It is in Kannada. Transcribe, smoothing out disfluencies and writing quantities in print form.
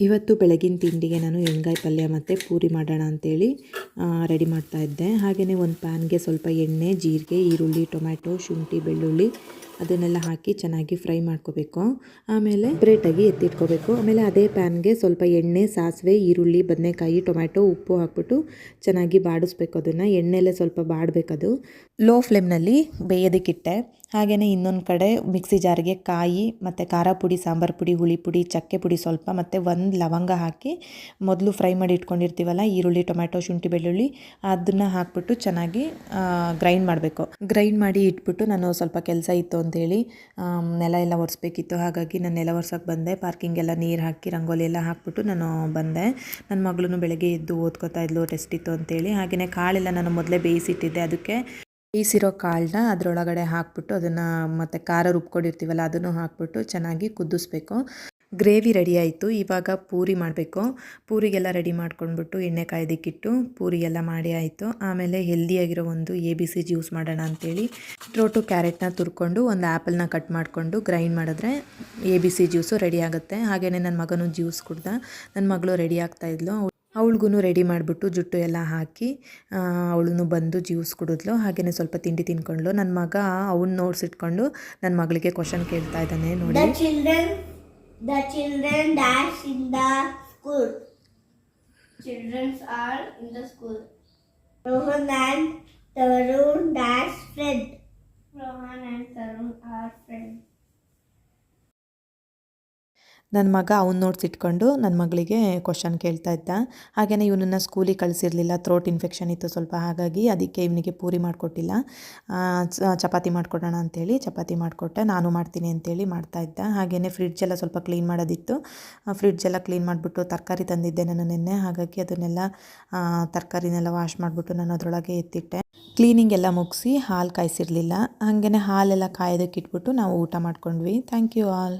ಇವತ್ತು ಬೆಳಗಿನ ತಿಂಡಿಗೆ ನಾನು ಎಣ್ಗಾಯಿ ಪಲ್ಯ ಮತ್ತು ಪೂರಿ ಮಾಡೋಣ ಅಂತೇಳಿ ರೆಡಿ ಮಾಡ್ತಾಯಿದ್ದೆ. ಹಾಗೆಯೇ ಒಂದು ಪ್ಯಾನ್ಗೆ ಸ್ವಲ್ಪ ಎಣ್ಣೆ, ಜೀರಿಗೆ, ಈರುಳ್ಳಿ, ಟೊಮ್ಯಾಟೊ, ಶುಂಠಿ, ಬೆಳ್ಳುಳ್ಳಿ ಅದನ್ನೆಲ್ಲ ಹಾಕಿ ಚೆನ್ನಾಗಿ ಫ್ರೈ ಮಾಡ್ಕೋಬೇಕು. ಆಮೇಲೆ ಸಪ್ರೇಟಾಗಿ ಎತ್ತಿಟ್ಕೋಬೇಕು. ಆಮೇಲೆ ಅದೇ ಪ್ಯಾನ್ಗೆ ಸ್ವಲ್ಪ ಎಣ್ಣೆ, ಸಾಸಿವೆ, ಈರುಳ್ಳಿ, ಬದನೆಕಾಯಿ, ಟೊಮ್ಯಾಟೊ, ಉಪ್ಪು ಹಾಕ್ಬಿಟ್ಟು ಚೆನ್ನಾಗಿ ಬಾಡಿಸ್ಬೇಕು. ಅದನ್ನು ಎಣ್ಣೆಲ್ಲೇ ಸ್ವಲ್ಪ ಬಾಡಬೇಕದು. ಲೋ ಫ್ಲೇಮ್ನಲ್ಲಿ ಬೇಯೋದಕ್ಕಿಟ್ಟೆ. ಹಾಗೆಯೇ ಇನ್ನೊಂದು ಕಡೆ ಮಿಕ್ಸಿ ಜಾರಿಗೆ ಕಾಯಿ ಮತ್ತು ಖಾರ ಪುಡಿ, ಸಾಂಬಾರು ಪುಡಿ, ಹುಳಿ ಪುಡಿ, ಚಕ್ಕೆ ಪುಡಿ ಸ್ವಲ್ಪ ಮತ್ತು ಒಂದು ಲವಂಗ ಹಾಕಿ ಮೊದಲು ಫ್ರೈ ಮಾಡಿ ಇಟ್ಕೊಂಡಿರ್ತೀವಲ್ಲ ಈರುಳ್ಳಿ, ಟೊಮ್ಯಾಟೊ, ಶುಂಠಿ, ಬೆಳ್ಳುಳ್ಳಿ ಅದನ್ನು ಹಾಕ್ಬಿಟ್ಟು ಚೆನ್ನಾಗಿ ಗ್ರೈಂಡ್ ಮಾಡಬೇಕು. ಗ್ರೈಂಡ್ ಮಾಡಿ ಇಟ್ಬಿಟ್ಟು ನಾನು ಸ್ವಲ್ಪ ಕೆಲಸ ಇತ್ತು ಅಂತೇಳಿ ನೆಲ ಎಲ್ಲ ಒರೆಸ್ಬೇಕಿತ್ತು. ಹಾಗಾಗಿ ನಾನು ನೆಲ ಒರ್ಸೋಕ್ಕೆ ಬಂದೆ. ಪಾರ್ಕಿಂಗೆಲ್ಲ ನೀರು ಹಾಕಿ ರಂಗೋಲಿ ಎಲ್ಲ ಹಾಕ್ಬಿಟ್ಟು ನಾನು ಬಂದೆ. ನನ್ನ ಮಗಳು ಬೆಳಗ್ಗೆ ಎದ್ದು ಓದ್ಕೋತಾ ಇದ್ಲು, ಟೆಸ್ಟ್ ಇತ್ತು ಅಂತೇಳಿ. ಹಾಗೆಯೇ ಕಾಳೆಲ್ಲ ನಾನು ಮೊದಲೇ ಬೇಯಿಸಿಟ್ಟಿದ್ದೆ. ಅದಕ್ಕೆ ಬೇಯಿಸಿರೋ ಕಾಳನ್ನ ಅದರೊಳಗಡೆ ಹಾಕ್ಬಿಟ್ಟು ಅದನ್ನು ಮತ್ತು ಖಾರ ರುಬ್ಕೊಂಡಿರ್ತೀವಲ್ಲ ಅದನ್ನು ಹಾಕ್ಬಿಟ್ಟು ಚೆನ್ನಾಗಿ ಕುದಿಸ್ಬೇಕು. ಗ್ರೇವಿ ರೆಡಿ ಆಯಿತು. ಇವಾಗ ಪೂರಿ ಮಾಡಬೇಕು. ಪೂರಿಗೆಲ್ಲ ರೆಡಿ ಮಾಡ್ಕೊಂಡ್ಬಿಟ್ಟು ಎಣ್ಣೆ ಕಾಯ್ದಕ್ಕಿಟ್ಟು ಪೂರಿ ಎಲ್ಲ ಮಾಡಿ ಆಯಿತು. ಆಮೇಲೆ ಹೆಲ್ದಿಯಾಗಿರೋ ಒಂದು ABC ಜ್ಯೂಸ್ ಮಾಡೋಣ ಅಂತೇಳಿ ಬೀಟ್ರೋಟು, ಕ್ಯಾರೆಟ್ನ ತುರ್ಕೊಂಡು ಒಂದು ಆ್ಯಪಲ್ನ ಕಟ್ ಮಾಡಿಕೊಂಡು ಗ್ರೈಂಡ್ ಮಾಡಿದ್ರೆ ABC ಜ್ಯೂಸು ರೆಡಿ ಆಗುತ್ತೆ. ಹಾಗೆಯೇ ನನ್ನ ಮಗನೂ ಜ್ಯೂಸ್ ಕುಡ್ದ. ನನ್ನ ಮಗಳು ರೆಡಿ ಆಗ್ತಾಯಿದ್ಲು. ಅವಳಿಗೂ ರೆಡಿ ಮಾಡಿಬಿಟ್ಟು ಜುಟ್ಟು ಎಲ್ಲ ಹಾಕಿ ಅವಳು ಬಂದು ಜ್ಯೂಸ್ ಕುಡಿದ್ಲು. ಹಾಗೆಯೇ ಸ್ವಲ್ಪ ತಿಂಡಿ ತಿನ್ಕೊಂಡ್ಲು. ನನ್ನ ಮಗ ಅವನ್ನ ನೋಡ್ಸಿಟ್ಕೊಂಡು ನನ್ನ ಮಗಳಿಗೆ ಕ್ವಶನ್ ಕೇಳ್ತಾ ಇದ್ದಾನೆ ನೋಡಿ. The children dash in the school. Children are in the school. Rohan and Tarun dash friend. Rohan and Tarun are friends. ನನ್ನ ಮಗ ಅವ್ನು ನೋಡ್ಸಿಟ್ಕೊಂಡು ನನ್ನ ಮಗಳಿಗೆ ಕ್ವಶನ್ ಕೇಳ್ತಾ ಇದ್ದ. ಹಾಗೆಯೇ ಇವನನ್ನು ಸ್ಕೂಲಿಗೆ ಕಳಿಸಿರಲಿಲ್ಲ, ಥ್ರೋಟ್ ಇನ್ಫೆಕ್ಷನ್ ಇತ್ತು ಸ್ವಲ್ಪ. ಹಾಗಾಗಿ ಅದಕ್ಕೆ ಇವನಿಗೆ ಪೂರಿ ಮಾಡಿಕೊಟ್ಟಿಲ್ಲ. ಚಪಾತಿ ಮಾಡಿಕೊಡೋಣ ಅಂತೇಳಿ ಚಪಾತಿ ಮಾಡಿಕೊಟ್ಟೆ. ನಾನು ಮಾಡ್ತೀನಿ ಅಂತೇಳಿ ಮಾಡ್ತಾಯಿದ್ದ. ಹಾಗೆಯೇ ಫ್ರಿಡ್ಜೆಲ್ಲ ಸ್ವಲ್ಪ ಕ್ಲೀನ್ ಮಾಡೋದಿತ್ತು. ಫ್ರಿಡ್ಜೆಲ್ಲ ಕ್ಲೀನ್ ಮಾಡಿಬಿಟ್ಟು ತರಕಾರಿ ತಂದಿದ್ದೆ ನಾನು ನಿನ್ನೆ. ಹಾಗಾಗಿ ಅದನ್ನೆಲ್ಲ ತರಕಾರಿನೆಲ್ಲ ವಾಶ್ ಮಾಡಿಬಿಟ್ಟು ನಾನು ಅದರೊಳಗೆ ಎತ್ತಿಟ್ಟೆ. ಕ್ಲೀನಿಂಗ್ ಎಲ್ಲ ಮುಗಿಸಿ ಹಾಲು ಕಾಯಿಸಿರಲಿಲ್ಲ. ಹಾಗೆಯೇ ಹಾಲೆಲ್ಲ ಕಾಯೋದಕ್ಕೆ ಇಟ್ಬಿಟ್ಟು ನಾವು ಊಟ ಮಾಡ್ಕೊಂಡ್ವಿ. Thank you all.